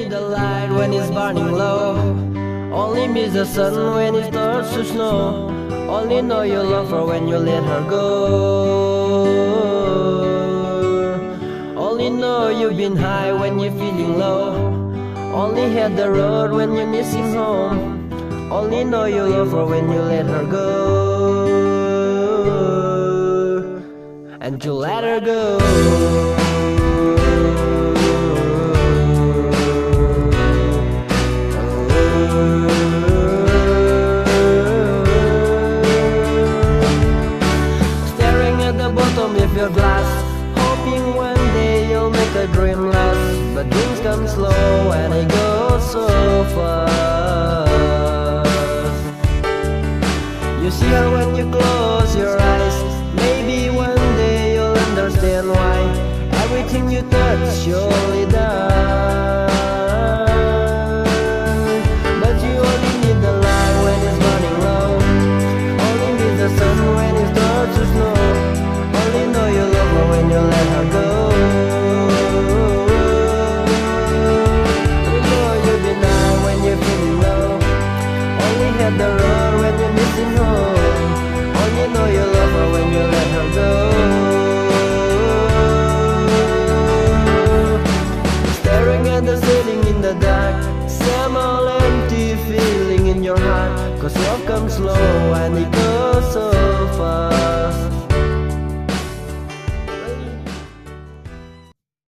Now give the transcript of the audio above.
need the light when it's burning low. Only miss the sun when it starts to snow. Only know you love her when you let her go. Only know you've been high when you're feeling low. Only hit the road when you're missing home. Only know you love her when you let her go. And you let her go. Bottom of your glass, hoping one day you'll make a dream last. But dreams come slow and they go so fast. You see her when you close your eyes. Maybe one day you'll understand why everything you touch surely dies. But you only need the light when it's burning low. Only need the sun when it starts to snow. Only know you love her when you let her go. You know you've been high when you're feeling low. Only hit the road when you're missing home. Only know you love her when you let her go. Staring at the ceiling in the dark, same old empty feeling in your heart. 'Cause love comes slow and it